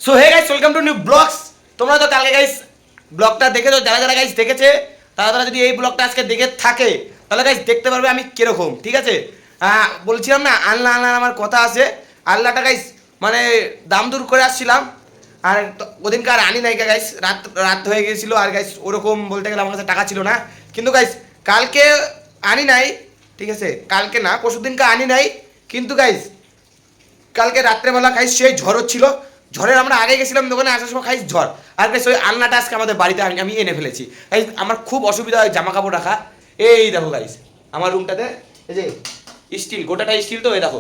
So hey guys, welcome to new vlogs. তোমরা তো কালকে গাইস ব্লগটা দেখেছো, যারা যারা গাইস দেখেছে তারা যদি এই ব্লগটা আজকে দেখে থাকে তাহলে গাইস দেখতে পারবে আমি কিরকম, ঠিক আছে। বলছিলাম না আল্লাহ আল্লাহ আমার কথা আছে। আল্লাহটা গাইস মানে দাম দূর করে আসছিলাম, আর ওদিনকার আনি নাই গাইস, রাত রাত হয়ে গিয়েছিল, আর গাইস ওরকম বলতে গেলে আমার কাছে টাকা ছিল না। কিন্তু গাইস কালকে আনি নাই, ঠিক আছে, কালকে না পরশুদিনকে আনি নাই, কিন্তু গাইস কালকে রাত্রেবেলা খাইস সেই ঝড় হচ্ছিল, ঝড়ের আমরা আগে গেছিলাম দোকানে, আসার সময় খাইস ঝড়, আর গাইস ওই আলনাটা আজকে আমাদের বাড়িতে আমি এনে ফেলেছি। গাইস আমার খুব অসুবিধা হয় জামা কাপড় রাখা। এই দেখো গাইস আমার রুমটাতে এই যে স্টিল, গোটাটা স্টিল, তো এই দেখো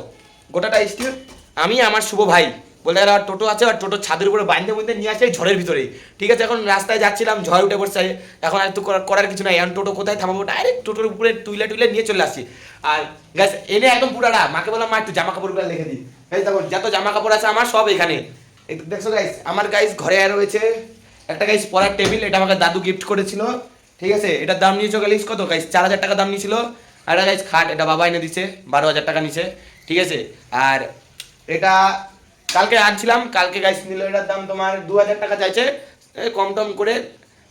গোটাটা স্টিল। আমি আমার শুভ ভাই বলতে গেলে আর টোটো আছে, আর টোটো ছাদের উপরে বাইন্দে মধ্যে নিয়ে আসে ঝড়ের ভিতরেই, ঠিক আছে। এখন রাস্তায় যাচ্ছিলাম, ঝড় উঠে পড়ছে, এখন আর তো করার কিছু নাই, এখন টোটো কোথায় থামাবো, ডাইরেক্ট টোটোর উপরে টুইলে টুইলে নিয়ে চলে আসছি। আর গাইস এনে একদম পুরাটা মাকে বললাম মা একটু জামা কাপড়গুলো লিখে দিই। গাইস দেখো যত জামা কাপড় আছে আমার সব এখানে দেখছো গাইস। আমার গাইস ঘরে আর রয়েছে একটা গাইস পড়ার টেবিল, এটা আমাকে দাদু গিফট করেছিল, ঠিক আছে। এটার দাম নিয়েছো গাইস কত গাইস, 4,000 টাকা দাম নিয়েছিল। আর এটা গাইস খাট, এটা বাবা এনে দিচ্ছে, 12,000 টাকা নিছে, ঠিক আছে। আর এটা কালকে আনছিলাম, কালকে গাইস নিল, এটার দাম তোমার 2,000 টাকা চাইছে, কম টম করে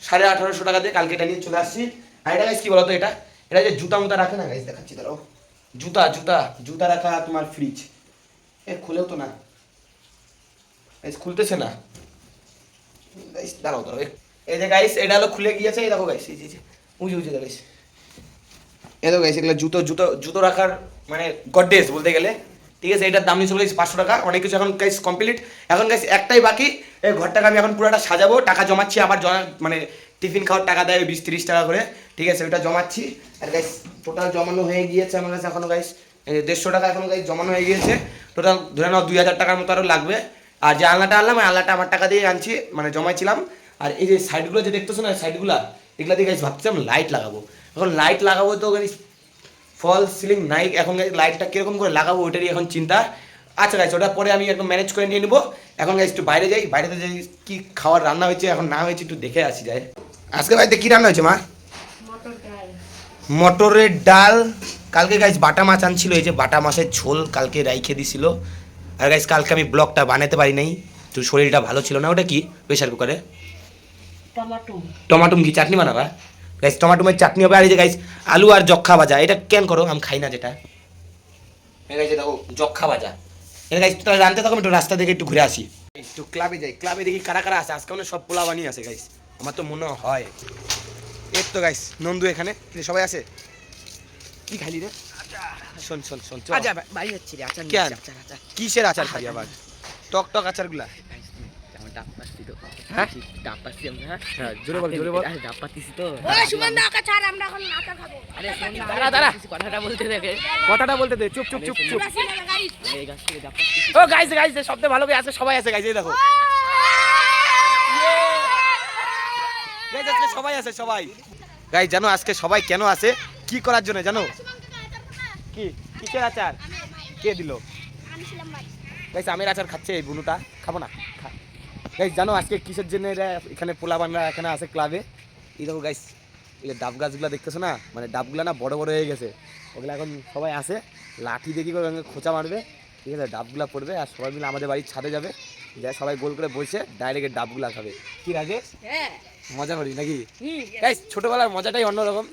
1850 টাকা দিয়ে কালকে এটা নিয়ে চলে আসছি। আর এটা গাইস কি বলতো, এটা এটা যে জুতা মুতা রাখে না গাইস, দেখাচ্ছি দাঁড়াও, জুতা জুতা জুতা রাখা তোমার ফ্রিজ, খুলেও তো না গাইস, খুলতেছে না গাইস, দাঁড়াও দাঁড়াও, এই যে গাইস এটা হলো খুলে গিয়েছে, এই দেখো গাইস, এই যে উঁচু উঁচু গাইস, এই দেখো গাইস এগুলো জুতো জুতো জুতো রাখার মানে গডরেজ বলতে গেলে, ঠিক আছে। এটার দাম নিয়েছিল গাইস 500 টাকা, অনেক কিছু এখন গাইস কমপ্লিট। এখন গাইস একটাই বাকি, এই ঘরটাকে আমি এখন পুরোটা সাজাবো, টাকা জমাচ্ছি, আবার মানে টিফিন খাওয়ার টাকা দেয় 20-30 টাকা করে, ঠিক আছে, ওটা জমাচ্ছি। আর গাইস টোটাল জমানো হয়ে গিয়েছে আমার কাছে এখনো গাইস 150 টাকা এখন গাইস জমানো হয়ে গিয়েছে। টোটাল ধরে নাও 2,000 টাকার মতো আরও লাগবে। আর যে আলনাটা আনলাম, ওই আলনাটা আমার টাকা দিয়ে আনছি, মানে জমাইছিলাম। আর এই যে সাইডগুলো যে দেখতেছো না, সাইডগুলো এগুলা দিয়ে গাইস ভাবছিলাম লাইট লাগাবো। এখন লাইট লাগাবো তো গাইস ফল সিলিং নাই, এখন গাইস লাইটটা কিরকম করে লাগাবো ওইটারই এখন চিন্তা। আচ্ছা গাইস ওটা পরে আমি একদম ম্যানেজ করে নিয়ে নেবো। এখন গাইস একটু বাইরে যাই, বাইরেতে যাই কি খাওয়ার রান্না হয়েছে এখন না হয়েছে একটু দেখে আসি যায়। আজকে বাড়িতে কি রান্না হয়েছে মা? মটরের ডাল। কালকে গাইস বাটা মাছ আনছিল, এই যে বাটা মাছের ঝোল কালকে রাইখে দিছিল। আর গাইস কালকে আমি ব্লগটা বানাতে পারি নাই, তো শরীরটা ভালো ছিল না। ওটা কি প্রেশার কুকারে টমাটুম কি চাটনি বানাবা গাইস? টমাটুমের চাটনি হবে। আর এই যে গাইস আলু আর জক্ষা ভাজা, এটা কেন করো, আমি খাই না যেটা। গাইস দেখো জক্ষা ভাজা, এটা গাইস তোরা জানতে থাকো, একটু রাস্তা থেকে একটু ঘুরে আসি, একটু ক্লাবে যাই, ক্লাবে দেখি কারা কারা আছে। আজকে মানে সব পোলা বানিয়ে আছে গাইস, আমার তো মনে হয়। এর তো গাইস নন্দু এখানে, সবাই আছে। কি খাইলি রে? শোন শোন শোন, আচ্ছা ভাই হচ্ছে রে, আচার কেন আচার আচার কিসের আচার খাবি আবার? টক টক আচারগুলা, আমার ডাব পাচ্ছি তো, হ্যাঁ ডাব পাচ্ছি আমরা। হ্যাঁ জোরে বল জোরে বল। আরে ডাব পাচ্ছি তো। ওই সুমন দা আকা ছাড়, আমরা এখন আকা খাবো। আরে শোন না, দাঁড়া, দাঁড়া। কথাটা বলতে দেখে কথাটা বলতে দে, চুপ চুপ চুপ চুপ। এই গাছ থেকে ডাব পাচ্ছি। ও গাইস গাইস শব্দে ভালো করে আছে, সবাই আছে গাইস, এই দেখো গাইস আজকে সবাই আছে সবাই। গাইস জানো আজকে সবাই কেন আছে, কি করার জন্য জানো? কি কিসের আচার? কে দিল? গাইস আমের আচার খাচ্ছে এই বুনুটা, খাবো না। গাইস জানো আজকে কিসের জন্য এরা এখানে পোলাপানরা এখানে আছে ক্লাবে? এই দেখো গাইস এই যে ডাব গাছগুলো দেখতেছো না, মানে ডাবগুলো না বড় বড় হয়ে গেছে, ওগুলো এখন সবাই আসে লাঠি দিয়ে কি করে খোঁচা মারবে, ঠিক আছে, ডাবগুলা পড়বে, আর সবাই মিলে আমাদের বাড়ির ছাদে যাবে, যাই সবাই গোল করে বসে ডাইরেক্ট ডাবগুলা খাবে। কি রাজেশ মজা করি নাকি? গাইস ছোটবেলার মজাটাই অন্যরকম।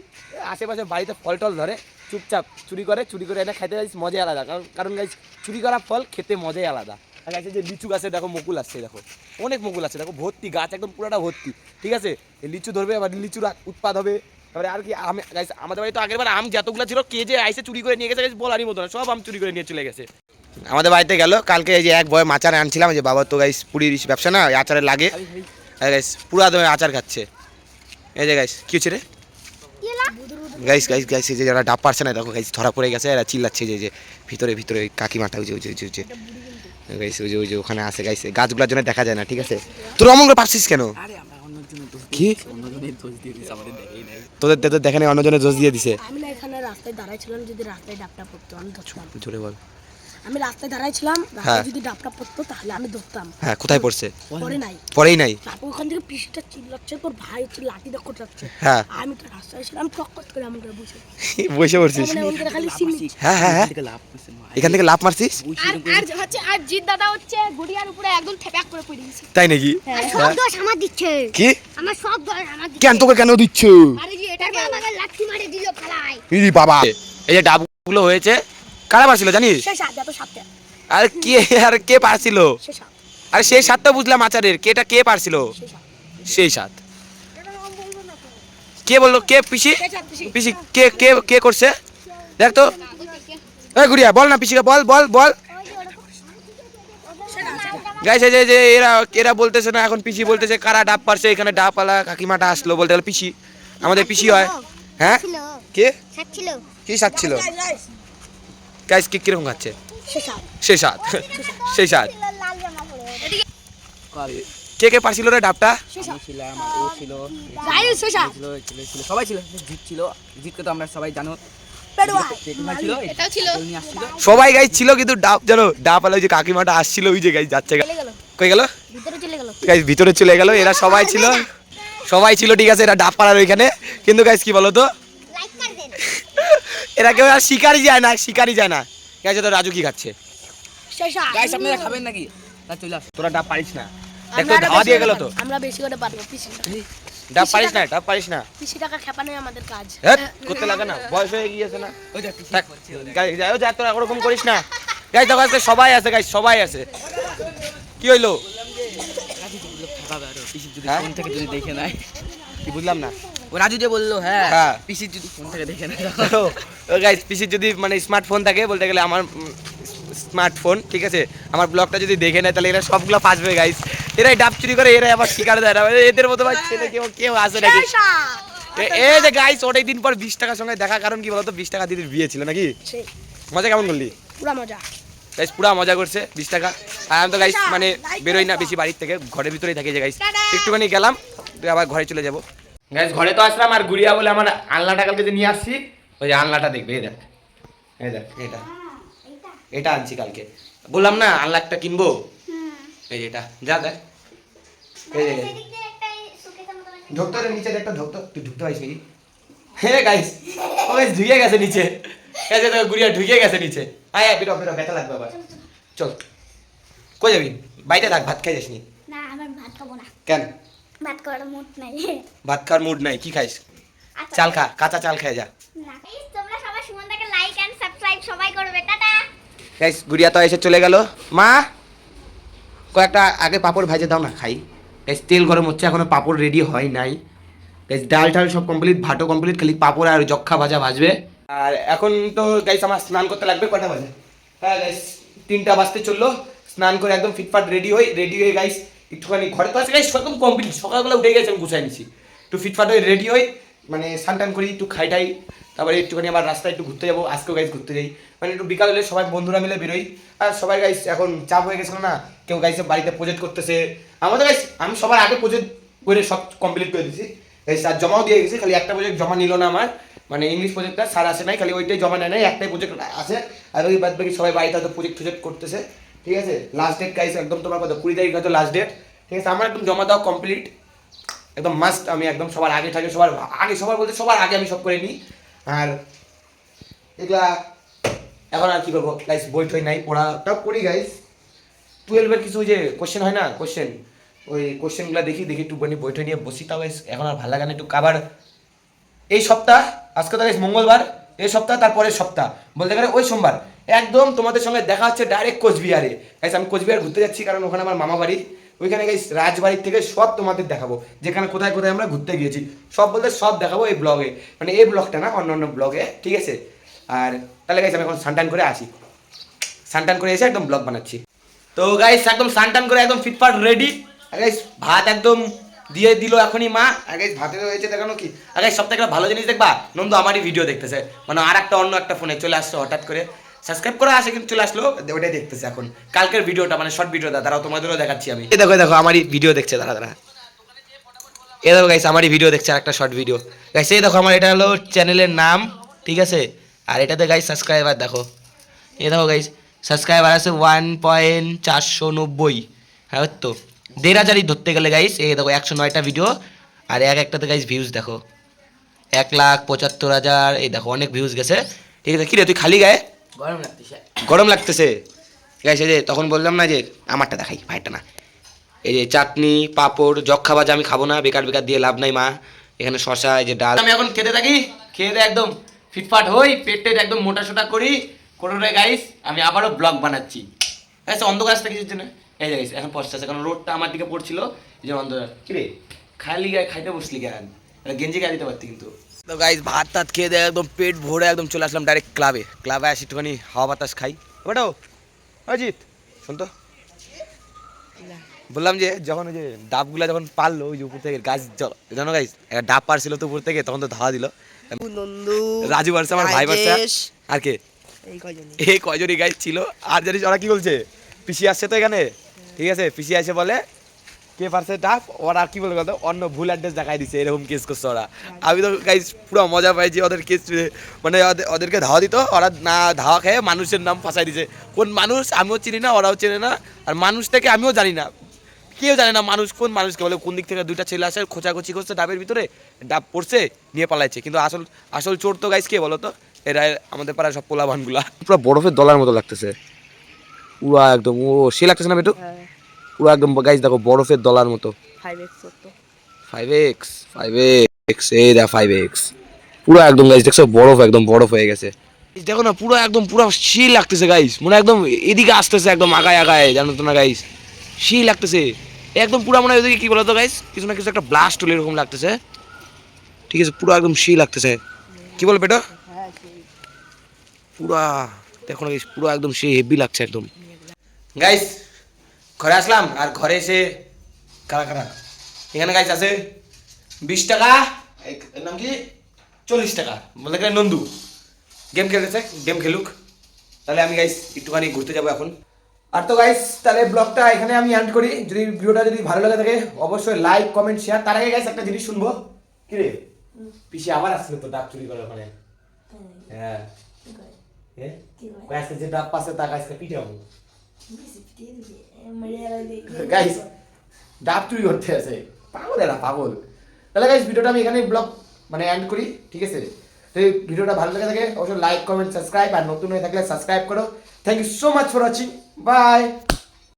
আশেপাশে বাড়িতে ফল টল ধরে চুপচাপ চুরি করে এনে খাইতে গাইস মজাই আলাদা, কারণ গাইস চুরি করা ফল খেতে মজাই আলাদা। আর গাইছে যে লিচু গাছে দেখো মুকুল আসছে, দেখো অনেক মুকুল আছে, দেখো ভর্তি গাছ একদম পুরোটা ভর্তি, ঠিক আছে। এই লিচু ধরবে, আবার লিচুর উৎপাদ হবে। তারপরে আর কি আম গাইস, আমাদের বাড়ি তো আগের বার আম যতগুলো ছিল কে যে আইসে চুরি করে নিয়ে গেছে গাইস বলারই মতো না, সব আম চুরি করে নিয়ে চলে গেছে। আমাদের বাড়িতে গেল কালকে, এই যে এক বয় আচার আনছিলাম, যে বাবা তো গাইস পুরীর ব্যবসা না, আচারে লাগে গাইস, পুরা দমে আচার খাচ্ছে। এই যে গাইস কি হচ্ছে রে গাইস গাইস গাইস, এই যে যারা ডাব পারছে না দেখো গাইস ধরা পড়ে গেছে, এরা চিল্লাচ্ছে যে ভিতরে ভিতরে কাকিমাটা ওই যে ওই যে ওই যে গাইস ওই যে ওখানে আছে গাইস, গাছগুলোর জন্য দেখা যায় না, ঠিক আছে। তোর অমন করে পারছিস কেন? আরে আমরা অন্যজনের দোষ কি অন্যজনের দোষ দিয়ে দিস, আমাদের দেখেই নাই। তোদের দেখে নেই, অন্যজনের দোষ দিয়ে দিছে। আমি না এখানে রাস্তায় দাঁড়াইছিলাম, যদি রাস্তায় ডাবটা পড়তো আমি ধরতাম। জোরে বল। আমি রাস্তায় দাঁড়াইছিলাম, হ্যাঁ। রাস্তায় যদি ডাবটা পড়তো তাহলে আমি ধরতাম। হ্যাঁ, কোথায় পড়ছে? পরে নাই। পরেই নাই। তারপর ওখান থেকে পিসিটা চিল্লাচ্ছে, তোর ভাই হচ্ছে লাঠি দিয়ে কোটাচ্ছে। হ্যাঁ। আমি তো রাস্তায় ছিলাম, টক করে এমন করে বসে। বসে পড়ছিস? মানে ওখানে খালি সিমি। হ্যাঁ হ্যাঁ হ্যাঁ, এখান থেকে লাফ মারছিস? আর জিৎ দাদা হচ্ছে গড়িয়ার উপরে একদম ঠেপাক করে পড়ে গেছে। তাই নাকি? সব দোষ আমার দিচ্ছে। কি? আমার সব দোষ আমার দিচ্ছে। কেন তোকে কেন দিচ্ছ? আরে জি এটাকে আমাকে লাঠি মারে দিল খালাই। ইরি বাবা, এই যে ডাবগুলো হয়েছে কারা পারছিল জানিস? সে সাত এত সাতটা। আর কে পারছিল? সে সাত। আরে সেই সাতটা বুঝলাম আচারের, কে পারছিল? সে সাত। সেই সাত। কে বললো? কে পিসি? সে সাত পিসি। পিসি কে কে কে করছে? দেখ তো। এই গুড়িয়া বল না পিসিকে, বল বল বল। গাইস এই যে এরা বলতেছে না এখন, পিসি বলতেছে কারা ডাব পারছে, এখানে ডাবওয়ালা কাকিমাটা আসলো বলতে গেলে পিসি, আমাদের পিসি হয়। হ্যাঁ কে? সাত ছিল। কি সাত ছিল? গাইস কি কিরকম খাচ্ছে? সে সাত। সেই সাত, সেই সাত। লাল জামা পরে। কে কে পারছিল রে ডাবটা? আমি ছিলাম, ও ছিল, গাইস সে সাত। ছিল, সবাই ছিল, জিত ছিল, জিতকে তো আমরা সবাই জানো, পেড়ুয়া। পেটুমা ছিল, এটাও ছিল, নিয়ে আসছিল। সবাই গাইস ছিল, কিন্তু ডাব জানো ডাবওয়ালা ওই যে কাকিমাটা আসছিল, ওই যে গাইস যাচ্ছে। চলে গেল। কই গেল? ভিতরে চলে গেল। গাইস ভিতরে চলে গেল। এরা সবাই ছিল, ঠিক আছে, এরা ডাব পাড়ার ওইখানে। কিন্তু গাইস কি বলো তো, লাইক করে দেন। এরা কেউ আর শিকারই যায় না। গাইস তো রাজু কি খাচ্ছে? সে সাত। গাইস আপনারা খাবেন নাকি? না চলে আসো। তোরা ডাব পারিস না, দেখো ধাওয়া দিয়ে গেল তো। আমরা বেশি করে পারবো পিসি। ডাব পারিস না। পিসি টাকা খেপানোই আমাদের কাজ। হ্যাঁ করতে লাগে না, বয়স হয়ে গিয়েছে না। ওই দেখ থাক, গাইস যাও যা, তোরা ওরকম করিস না। গাইস দেখো আজকে সবাই আছে, গাইস সবাই আছে। কি হইলো? খাবে আরো, পিসি যদি হ্যাঁ? ফোন থেকে যদি দেখে নেয়। কি বুঝলাম না। ও রাজু যে বললো, হ্যাঁ হ্যাঁ। পিসি যদি ফোন থেকে দেখে নেয়। গাইস পিসির যদি মানে স্মার্টফোন থাকে, বলতে গেলে আমার স্মার্টফোন, ঠিক আছে, আমার ব্লগটা যদি দেখে নেয় তাহলে এরা সবগুলো ফাঁসবে গাইস। এরাই ডাব চুরি করে, এরাই আবার শিকার দেয় না। এদের মতো ভাই ছেলে কেউ আসে নাকি? সে সাত। এই যে গাইস অনেক দিন পর 20 টাকার সঙ্গে দেখা, কারণ কি বলতো 20 টাকা দিদির বিয়ে ছিল নাকি? সেই মজা কেমন করলি? পুরা মজা। গাইস পুরা মজা করছে 20 টাকা। আর আমি তো গাইস মানে বেরোই না বেশি বাড়ির থেকে, ঘরের ভিতরেই থাকি যে গাইস। একটুখানি গেলাম, তুই আবার ঘরে চলে যাবো। গাইস ঘরে তো আসলাম, আর গুড়িয়া বলে আমার আলনাটা কালকে যে নিয়ে আসছি, ওই যে আলনাটা দেখবে, এই দেখ এটা আনছি কালকে। বললাম না আলনা একটা কিনবো, এই যে এটা যা দেখ, এই যে ঢুকতো রে নিচে, দেখতো ঢুকতো, তুই ঢুকতে পারিস নাকি? হ্যাঁ গাইস ও গাইস ঢুকে গেছে নিচে, গেছে তো গুড়িয়া ঢুকে গেছে নিচে। আয় বেরো ব্যথা লাগবে আবার। চল কই যাবি? বাইরে থাক, ভাত খাই যাসনি? না আমার ভাত খাবো না। কেন? ভাত করার মুড নাই। ভাত খাওয়ার মুড নাই? কি খাইস? চাল খা, কাঁচা চাল খেয়ে যা। না তোমরা সবাই সুমনদাকে লাইক এন্ড সাবস্ক্রাইব সবাই করবে। টাটা। গাইস গুড়িয়া তো এসে চলে গেল। মা কয়েকটা আগে পাপড় ভেজে দাও না খাই। গাইস তেল গরম হচ্ছে, এখনো পাপড় রেডি হয় নাই। গাইস ডাল টাল সব কমপ্লিট, ভাতও কমপ্লিট, খালি পাপড় আর যক্ষা ভাজা ভাজবে। আর এখন তো গাইস আমার স্নান করতে লাগবে। কটা বাজে? হ্যাঁ গাইস 3টা বাজতে চললো। স্নান করে একদম ফিটফাট রেডি হয়ে গাইস একটুখানি ঘরে তো আছে গাইস, একদম কমপ্লিট, সকালবেলা উঠে গেছে, আমি গুছাই নিছি। একটু ফিটফাট হয়ে রেডি হই, মানে স্নান করি, একটু খাইটাই, তারপরে একটুখানি আবার রাস্তায় একটু ঘুরতে যাবো। আজকেও গাইস ঘুরতে যাই, মানে একটু বিকাল হলে সবাই বন্ধুরা মিলে বেরোই। আর সবাই গাইস এখন চাপ হয়ে গেছিল না, কেউ গাইস বাড়িতে প্রজেক্ট করতেছে। আমাদের গাইস আমি সবার আগে প্রজেক্ট করে সব কমপ্লিট করে দিয়েছি গাইস, আর জমাও দিয়ে গেছি। খালি একটা প্রজেক্ট জমা নিল না আমার, মানে ইংলিশ প্রজেক্টটা স্যার আসে নাই, খালি ওইটাই জমা নেয় নাই, একটাই প্রজেক্ট আছে। আর ওই বাদ বাকি সবাই বাড়িতে হয়তো প্রজেক্ট করতেছে, ঠিক আছে। লাস্ট ডেট গাইস একদম তোমার কত 20 তারিখ হয়তো লাস্ট ডেট, ঠিক আছে। আমার একদম জমা দেওয়া কমপ্লিট, একদম মাস্ট। আমি একদম সবার আগে থাকি, সবার বলতে সবার আগে আমি সব করে নিই। আর এগুলা এখন আর কি করবো গাইস, বই টই নাই, পড়াটাও করি গাইস। 12-এর কিছু যে কোশ্চেন হয় না, ওই কোশ্চেনগুলো দেখি একটু বই টই নিয়ে বসি। তাও গাইস এখন আর ভালো লাগে না, একটু আবার এই সপ্তাহ, আজকে তো গাইস মঙ্গলবার, এই সপ্তাহ তারপরের সপ্তাহ বলতে গেলে ওই সোমবার একদম তোমাদের সঙ্গে দেখা হচ্ছে ডাইরেক্ট কোচবিহারে। গাইস আমি কোচবিহার ঘুরতে যাচ্ছি, কারণ ওখানে আমার মামা বাড়ি। ওইখানে গাইস রাজবাড়ির থেকে সব তোমাদের দেখাবো, যেখানে কোথায় কোথায় আমরা ঘুরতে গিয়েছি সব বলতে সব দেখাবো এই ব্লগে, মানে এই ব্লগটা না, অন্য ব্লগে, ঠিক আছে। আর তাহলে গাইস আমি এখন সানটান করে আসি, সানটান করে এসে একদম ব্লগ বানাচ্ছি। তো গাইস একদম সানটান করে একদম ফিটফাট রেডি। গাইস ভাত একদম দিয়ে দিল এখনই মা। আর গাইস ভাতের হয়েছে দেখানো কি, আর গাইস সবথেকে ভালো জিনিস দেখবা, নন্দু আমারই ভিডিও দেখতেছে, মানে আর একটা অন্য একটা ফোনে চলে আসছে হঠাৎ করে, সাবস্ক্রাইব করে আসে কিন্তু চলে আসলো, ওটাই দেখতেছে এখন কালকের ভিডিওটা, মানে শর্ট ভিডিওটা। দাঁড়াও তোমাদেরও দেখাচ্ছি আমি। এই দেখো আমারই ভিডিও দেখছে, দাঁড়া এই দেখো গাইস আমারই ভিডিও দেখছে, আর একটা শর্ট ভিডিও। গাইস এই দেখো আমার এটা হলো চ্যানেলের নাম, ঠিক আছে। আর এটাতে গাইস সাবস্ক্রাইবার দেখো, এই দেখো গাইস সাবস্ক্রাইবার আছে 1.490। হ্যাঁ ওই তো 1,500 ধরতে গেলে গাইস। এই দেখো 109টা ভিডিও, আর একটাতে গাইস ভিউজ দেখো 1,75,000। এই দেখো অনেক ভিউজ গেছে, ঠিক আছে। কিরে তুই খালি গায়ে? গরম লাগতেছে। গরম লাগতেছে গাইস। এই যে তখন বললাম না যে আমারটা দেখাই, ভাইটা না। এই যে চাটনি পাঁপড় যক্ষা ভাজা আমি খাবো না, বেকার বেকার দিয়ে লাভ নাই মা। এখানে শশা, এই যে ডাল। আমি এখন খেতে থাকি, খেয়ে দিয়ে একদম ফিটফাট হই, পেটে একদম মোটা সোটা করি করে গাইস। আমি আবারও ব্লগ বানাচ্ছি। আচ্ছা অন্ধকার আসতে কিছুর জন্য এই যে গাইস এখন পড়তেছে, কারণ রোডটা আমার দিকে পড়ছিল এই যে অন্ধকার। কিরে খালি গায়ে খাইতে বসলি কেন? গেঞ্জি গায়ে দিতে পারতি কিন্তু। তো গাইস ভাত টাত খেয়ে দেয় একদম পেট ভরে একদম চলে আসলাম ডাইরেক্ট ক্লাবে আসি একটুখানি হাওয়া বাতাস খাই। ওটাও অজিত শোন তো, বললাম যে যখন ওই যে ডাবগুলা যখন পারলো ওই যে উপর থেকে গাছ, জানো গাইস একটা ডাব পারছিল তো উপর থেকে, তখন তো ধাওয়া দিল রাজু বাড়ছে আমার ভাই বাড়ছে আর কে এই কয়জনই গাইস ছিল। আর জানিস ওরা কি বলছে, পিসি আসছে তো এখানে, ঠিক আছে। পিসি আসে বলে কে পারছে ডাব, ওরা কি বলে বলতো অন্য ভুল অ্যাড্রেস দেখাই দিচ্ছে, এরকম কেস করছে ওরা। আমি তো গাইস পুরো মজা পাইছি ওদের কেস, মানে ওদেরকে ধাওয়া দিত, ওরা না ধাওয়া খেয়ে মানুষের নাম ফাঁসাই দিছে। কোন মানুষ আমিও চিনি না, ওরাও চেনে না, আর মানুষ থেকে আমিও জানি না, কেউ জানে না মানুষ কোন মানুষকে বলে। কোন দিক থেকে দুইটা ছেলে আসে খোঁচাখুচি করছে ডাবের ভিতরে, ডাব পড়ছে নিয়ে পালাইছে। কিন্তু আসল চোর তো গাইস কে বলো তো, এরা আমাদের পাড়ার সব পোলাবানগুলা। পুরো বরফের দলার মতো লাগতেছে পুরো একদম। ও সে লাগতেছে না বেটু, পুরো একদম গাইস দেখো বরফের দলার মতো। 5x এই দা 5x পুরো একদম গাইস দেখছো একদম বরফ হয়ে গেছে। দেখো না পুরো একদম পুরো শীল লাগতেছে গাইস, মনে একদম এদিকে আসতেছে একদম আগায় জানো তো না গাইস, শীল লাগতেছে একদম পুরো। মনে হয় ওদিকে কি বলতো গাইস, কিছু না কিছু একটা ব্লাস্ট হলে এরকম লাগতেছে, ঠিক আছে। পুরো একদম শীল লাগতেছে, কি বল বেটা, পুরা দেখো না গাইস পুরো একদম সেই হেভি লাগছে একদম। গাইস ঘরে আসলাম, আর ঘরে এসে কারা এখানে গাইস আছে 20 টাকা, এর নাম কি 40 টাকা, বলে গেলে নন্দু গেম খেলতেছে, গেম খেলুক। তাহলে আমি গাইস একটুখানি ঘুরতে যাবো এখন। আর তো গাইস তাহলে ব্লগটা এখানে আমি এন্ড করি। যদি ভিডিওটা যদি ভালো লাগে থাকে অবশ্যই লাইক কমেন্ট শেয়ার। তার আগে গাইস একটা জিনিস শুনবো, কি রে পিসি আবার আসছিল তো ডাব চুরি করার ওখানে। হ্যাঁ গাইস যে ডাব পাশে তা গাইস পিটাবো গাইস, ডাব চুরি করতে আছে পাগল এরা পাগল। তাহলে গাইস ভিডিওটা আমি এখানে ব্লগ মানে এন্ড করি, ঠিক আছে। তো এই ভিডিওটা ভালো লেগে থাকে অবশ্যই লাইক কমেন্ট সাবস্ক্রাইব, আর নতুন হয়ে থাকলে সাবস্ক্রাইব করো। Thank you so much for watching, by.